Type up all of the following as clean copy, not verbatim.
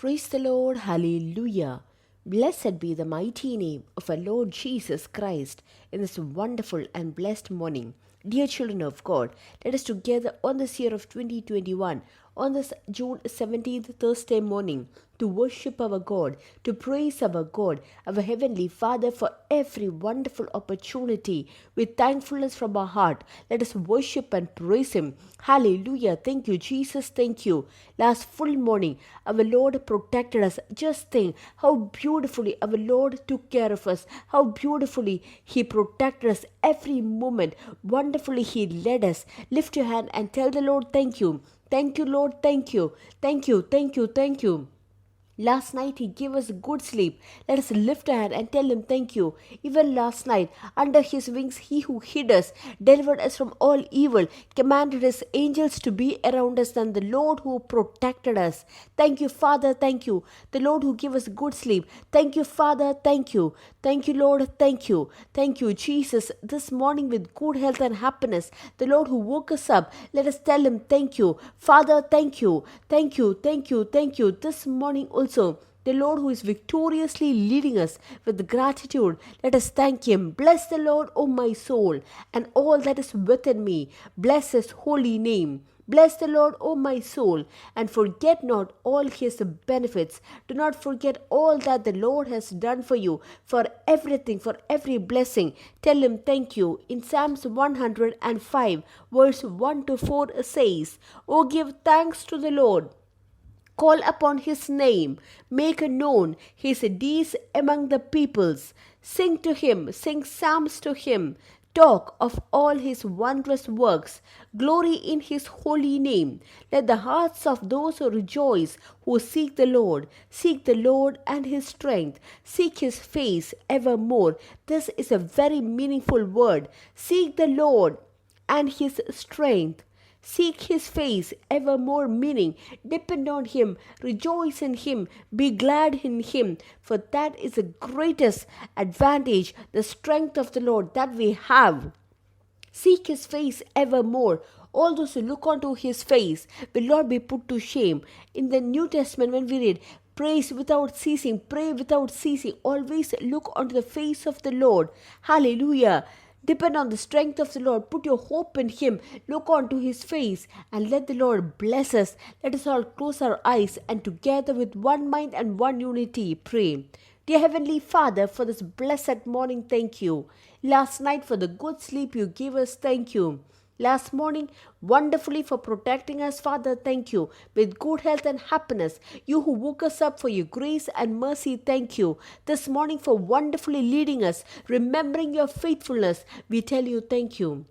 Praise the Lord, hallelujah. Blessed be the mighty name of our Lord Jesus Christ in this wonderful and blessed morning. Dear children of God, let us together on this year of 2021, on this June 17th Thursday morning, to worship our God, to praise our God, our Heavenly Father, for every wonderful opportunity. With thankfulness from our heart, let us worship and praise Him. Hallelujah. Thank you, Jesus. Thank you. Last full morning, our Lord protected us. Just think how beautifully our Lord took care of us, how beautifully He protected us every moment. Wonderfully He led us. Lift your hand and tell the Lord, thank you. Thank you, Lord. Thank you. Thank you. Thank you. Thank you. Last night He gave us good sleep. Let us lift our hand and tell Him thank you. Even last night, under His wings, He who hid us, delivered us from all evil, commanded His angels to be around us, and the Lord who protected us. Thank you, Father. Thank you. The Lord who gave us good sleep. Thank you, Father. Thank you. Thank you, Lord. Thank you. Thank you, Jesus. This morning with good health and happiness, the Lord who woke us up, let us tell Him thank you. Father, thank you. Thank you. Thank you. Thank you. This morning also, the Lord who is victoriously leading us with gratitude, let us thank Him. Bless the Lord, O my soul, and all that is within me. Bless His holy name. Bless the Lord, O my soul, and forget not all His benefits. Do not forget all that the Lord has done for you, for everything, for every blessing. Tell Him thank you. In Psalms 105, verse 1 to 4 says, "O give thanks to the Lord. Call upon His name, make known His deeds among the peoples. Sing to Him, sing psalms to Him. Talk of all His wondrous works. Glory in His holy name. Let the hearts of those who rejoice, who seek the Lord and His strength. Seek His face evermore." This is a very meaningful word. Seek the Lord and His strength. Seek His face evermore, meaning depend on Him, rejoice in Him, be glad in Him, for that is the greatest advantage, the strength of the Lord that we have. Seek His face evermore. All those who look unto His face will not be put to shame. In the New Testament, when we read, praise without ceasing, pray without ceasing, always look unto the face of the Lord. Hallelujah. Depend on the strength of the Lord. Put your hope in Him. Look onto His face and let the Lord bless us. Let us all close our eyes and together with one mind and one unity pray. Dear Heavenly Father, for this blessed morning, thank you. Last night for the good sleep you gave us, thank you. Last morning, wonderfully for protecting us, Father, thank you. With good health and happiness, you who woke us up for your grace and mercy, thank you. This morning for wonderfully leading us, remembering your faithfulness, we tell you thank you.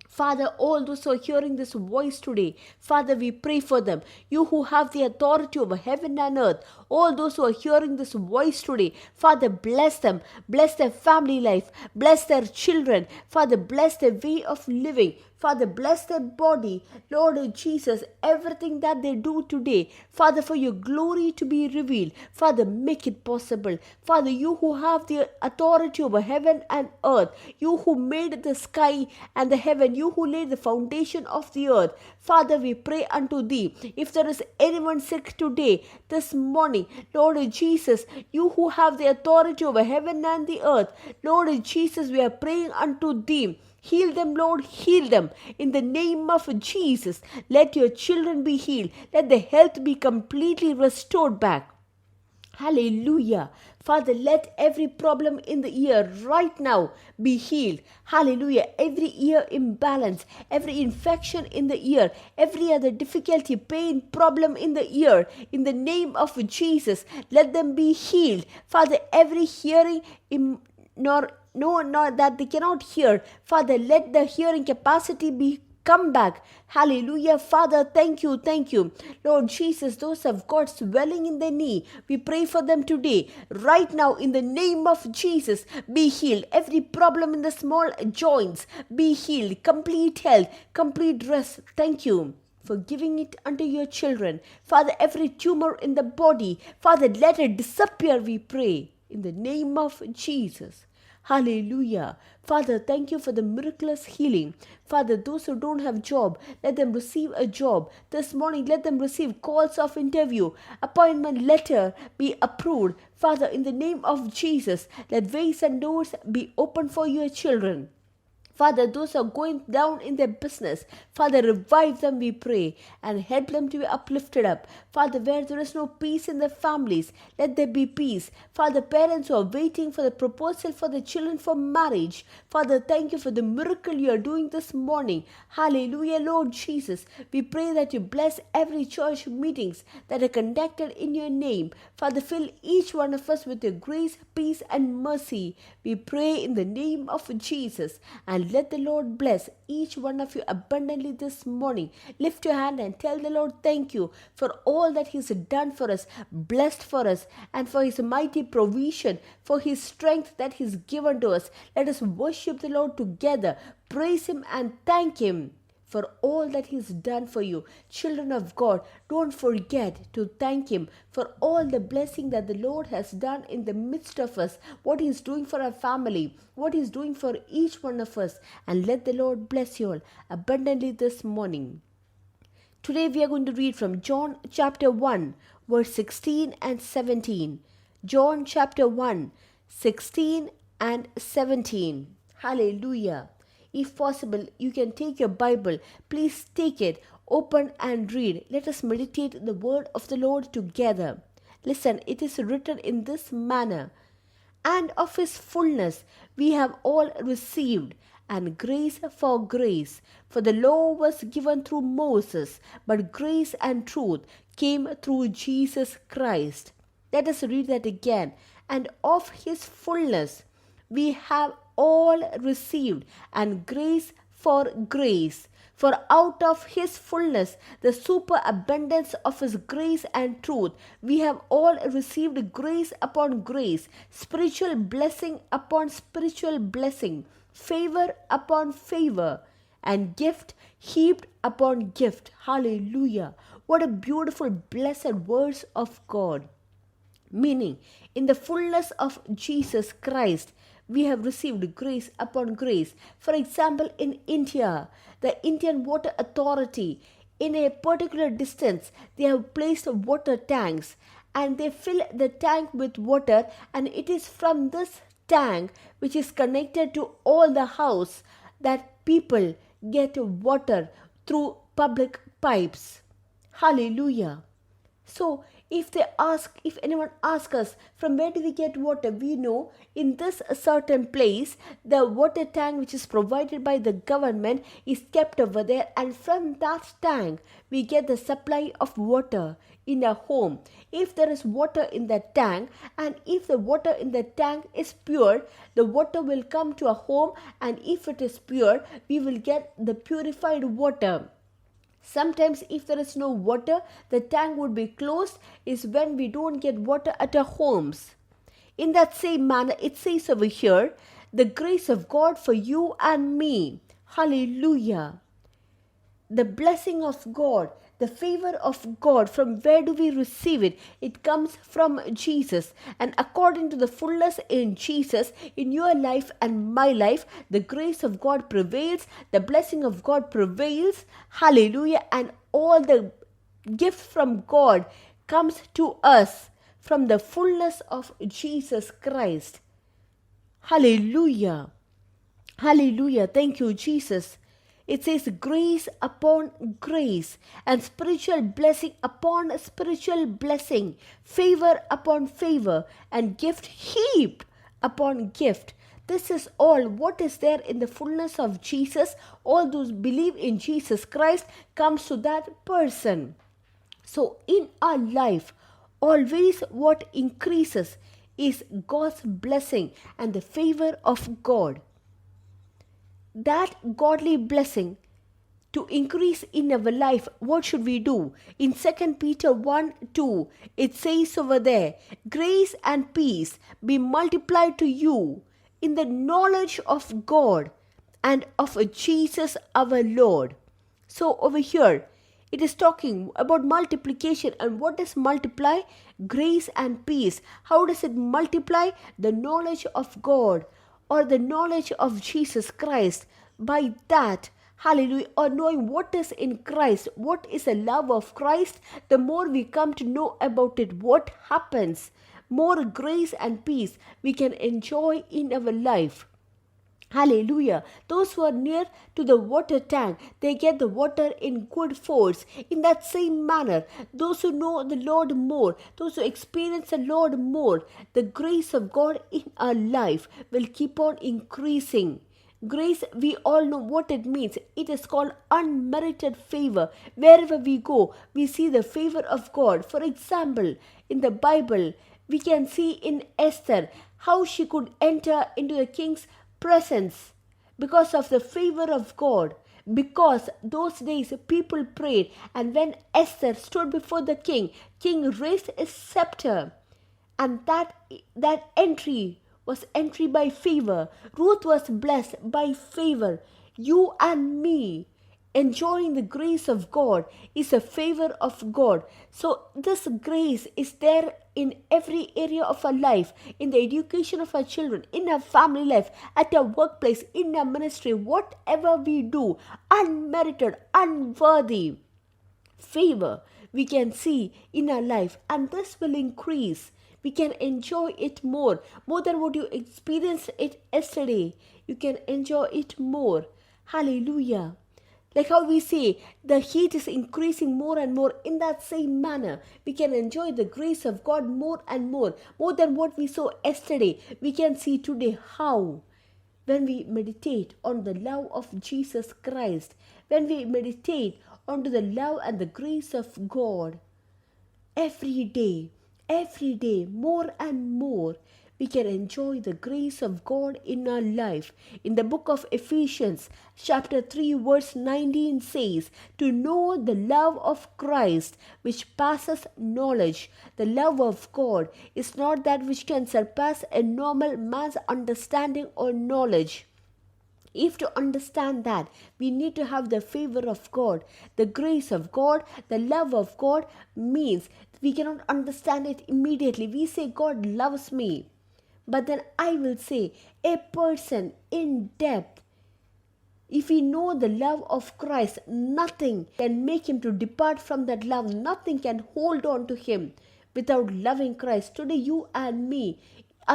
Father, all those who are hearing this voice today, Father, we pray for them. You who have the authority over heaven and earth, all those who are hearing this voice today, Father, bless them. Bless their family life. Bless their children. Father, bless their way of living. Father, bless their body. Lord Jesus, everything that they do today, Father, for your glory to be revealed. Father, make it possible. Father, you who have the authority over heaven and earth, you who made the sky and the heaven, you who laid the foundation of the earth, Father, we pray unto Thee. If there is anyone sick today, this morning, Lord Jesus, you who have the authority over heaven and the earth, Lord Jesus, we are praying unto Thee. Heal them, Lord, heal them. In the name of Jesus, let your children be healed. Let the health be completely restored back. Hallelujah. Father, let every problem in the ear right now be healed. Hallelujah. Every ear imbalance, every infection in the ear, every other difficulty, pain, problem in the ear, in the name of Jesus, let them be healed. Father, every hearing that they cannot hear, Father, let the hearing capacity be come back. Hallelujah. Father, thank you. Lord Jesus, those who have got swelling in their knee, we pray for them today. Right now, in the name of Jesus, be healed. Every problem in the small joints, be healed. Complete health, complete rest. Thank you for giving it unto your children. Father, every tumor in the body, Father, let it disappear, we pray. In the name of Jesus. Hallelujah. Father, thank you for the miraculous healing. Father, those who don't have job, let them receive a job. This morning, let them receive calls of interview. Appointment letter be approved. Father, in the name of Jesus, let ways and doors be open for your children. Father, those who are going down in their business, Father, revive them, we pray, and help them to be uplifted up. Father, where there is no peace in their families, let there be peace. Father, parents who are waiting for the proposal for the children for marriage, Father, thank you for the miracle you are doing this morning. Hallelujah, Lord Jesus. We pray that you bless every church meetings that are conducted in your name. Father, fill each one of us with your grace, peace, and mercy. We pray in the name of Jesus, and let the Lord bless each one of you abundantly this morning. Lift your hand and tell the Lord thank you for all that He's done for us, blessed for us, and for His mighty provision, for His strength that He's given to us. Let us worship the Lord together, praise Him and thank Him for all that He's done for you. Children of God, don't forget to thank Him for all the blessing that the Lord has done in the midst of us, what He's doing for our family, what He's doing for each one of us. And let the Lord bless you all abundantly this morning. Today we are going to read from John chapter 1, verse 16 and 17. John chapter 1, 16 and 17. Hallelujah. If possible, you can take your Bible. Please take it, open and read. Let us meditate the word of the Lord together. Listen, it is written in this manner. And of His fullness we have all received, and grace for grace. For the law was given through Moses, but grace and truth came through Jesus Christ. Let us read that again. And of His fullness we have all received, and grace for grace. For out of His fullness, the superabundance of His grace and truth, we have all received grace upon grace, spiritual blessing upon spiritual blessing, favor upon favor, and gift heaped upon gift. Hallelujah. What a beautiful, blessed words of God. Meaning, in the fullness of Jesus Christ, we have received grace upon grace. For example, in India, the Indian Water Authority, in a particular distance, they have placed water tanks, and they fill the tank with water, and it is from this tank, which is connected to all the house, that people get water through public pipes. Hallelujah. So, if anyone asks us from where do we get water, we know in this certain place the water tank which is provided by the government is kept over there, and from that tank we get the supply of water in a home. If there is water in the tank, and if the water in the tank is pure, the water will come to a home, and if it is pure, we will get the purified water. Sometimes if there is no water, the tank would be closed, is when we don't get water at our homes. In that same manner, it says over here, the grace of God for you and me. Hallelujah. The blessing of God, the favor of God, from where do we receive it? It comes from Jesus. And according to the fullness in Jesus, in your life and my life, the grace of God prevails, the blessing of God prevails. Hallelujah. And all the gift from God comes to us from the fullness of Jesus Christ. Hallelujah. Hallelujah. Thank you, Jesus. It says grace upon grace, and spiritual blessing upon spiritual blessing, favor upon favor, and gift heaped upon gift. This is all what is there in the fullness of Jesus. All those believe in Jesus Christ comes to that person. So in our life, always what increases is God's blessing and the favor of God. That godly blessing to increase in our life, what should we do? In 2 Peter 1:2, it says over there, grace and peace be multiplied to you in the knowledge of God and of Jesus our Lord. So over here, it is talking about multiplication. And what does multiply? Grace and peace. How does it multiply? The knowledge of God, or the knowledge of Jesus Christ. By that, hallelujah, or knowing what is in Christ, what is the love of Christ, the more we come to know about it, what happens, more grace and peace we can enjoy in our life. Hallelujah. Those who are near to the water tank, they get the water in good force. In that same manner, those who know the Lord more, those who experience the Lord more, the grace of God in our life will keep on increasing. Grace, we all know what it means. It is called unmerited favor. Wherever we go, we see the favor of God. For example, in the Bible, we can see in Esther how she could enter into the king's presence because of the favor of God. Because those days people prayed, and when Esther stood before the king raised his scepter, and that entry was entry by favor. Ruth was blessed by favor. You and me enjoying the grace of God is a favor of God. So this grace is there in every area of our life, in the education of our children, in our family life, at our workplace, in our ministry, whatever we do, unmerited, unworthy favor we can see in our life, and this will increase. We can enjoy it more than what you experienced it yesterday. You can enjoy it more. Hallelujah. Like how we say, the heat is increasing more and more. In that same manner, we can enjoy the grace of God more and more than what we saw yesterday. We can see today how, when we meditate on the love of Jesus Christ, when we meditate on the love and the grace of God, every day, more and more, we can enjoy the grace of God in our life. In the book of Ephesians, chapter 3, verse 19 says, to know the love of Christ, which passes knowledge. The love of God is not that which can surpass a normal man's understanding or knowledge. If to understand that, we need to have the favor of God, the grace of God, the love of God means we cannot understand it immediately. We say, God loves me. But then I will say, a person in depth, if we know the love of Christ, nothing can make him to depart from that love. Nothing can hold on to him without loving Christ. Today, you and me,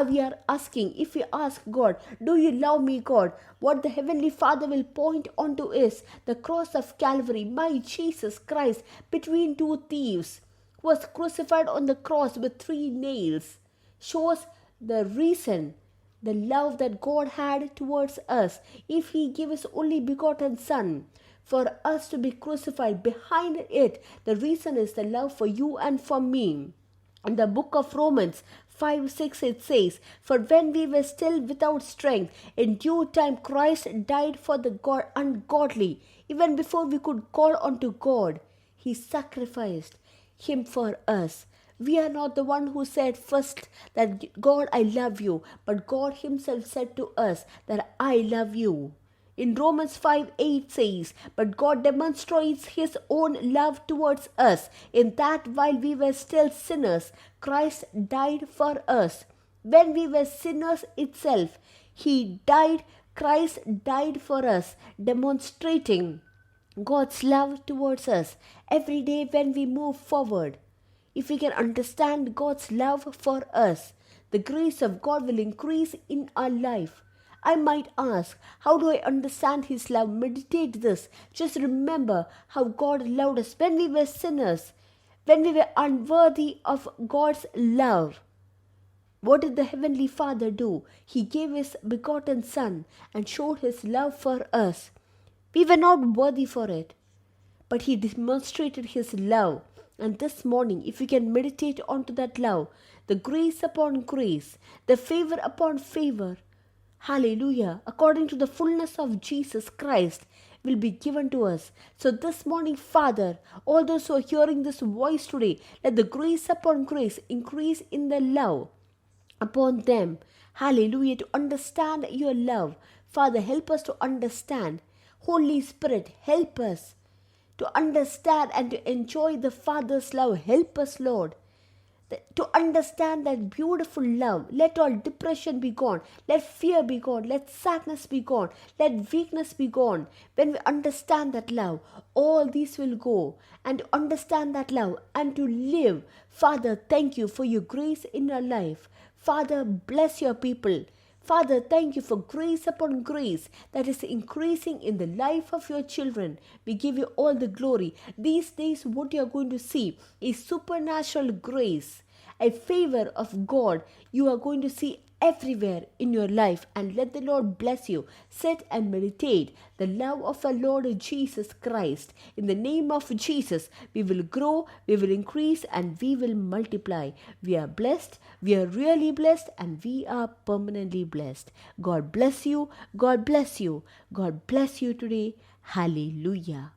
we are asking, if we ask God, do you love me, God? What the Heavenly Father will point onto is the cross of Calvary, my Jesus Christ, between two thieves, who was crucified on the cross with 3 nails, shows the reason, the love that God had towards us. If He gave His only begotten Son for us to be crucified, behind it, the reason is the love for you and for me. In the book of Romans 5:6 it says, for when we were still without strength, in due time Christ died for the ungodly. Even before we could call unto God, He sacrificed Him for us. We are not the one who said first that God, I love you, but God Himself said to us that I love you. In Romans 5:8 says, but God demonstrates His own love towards us, in that while we were still sinners, Christ died for us. When we were sinners itself, Christ died for us, demonstrating God's love towards us. Every day when we move forward, if we can understand God's love for us, the grace of God will increase in our life. I might ask, how do I understand His love? Meditate this. Just remember how God loved us when we were sinners, when we were unworthy of God's love. What did the Heavenly Father do? He gave His begotten Son and showed His love for us. We were not worthy for it, but He demonstrated His love. And this morning, if we can meditate onto that love, the grace upon grace, the favor upon favor, hallelujah, according to the fullness of Jesus Christ, will be given to us. So this morning, Father, all those who are hearing this voice today, let the grace upon grace increase in the love upon them. Hallelujah, to understand your love. Father, help us to understand. Holy Spirit, help us to understand and to enjoy the Father's love. Help us, Lord. to understand that beautiful love. Let all depression be gone. Let fear be gone. Let sadness be gone. Let weakness be gone. When we understand that love, all these will go. And to understand that love and to live. Father, thank you for your grace in our life. Father, bless your people. Father, thank you for grace upon grace that is increasing in the life of your children. We give you all the glory. These days, what you are going to see is supernatural grace, a favor of God. You are going to see everywhere in your life, and let the Lord bless you. Sit and meditate the love of our Lord Jesus Christ. In the name of Jesus, we will grow, we will increase, and we will multiply. We are blessed, we are really blessed, and we are permanently blessed. God bless you, God bless you, God bless you today. Hallelujah.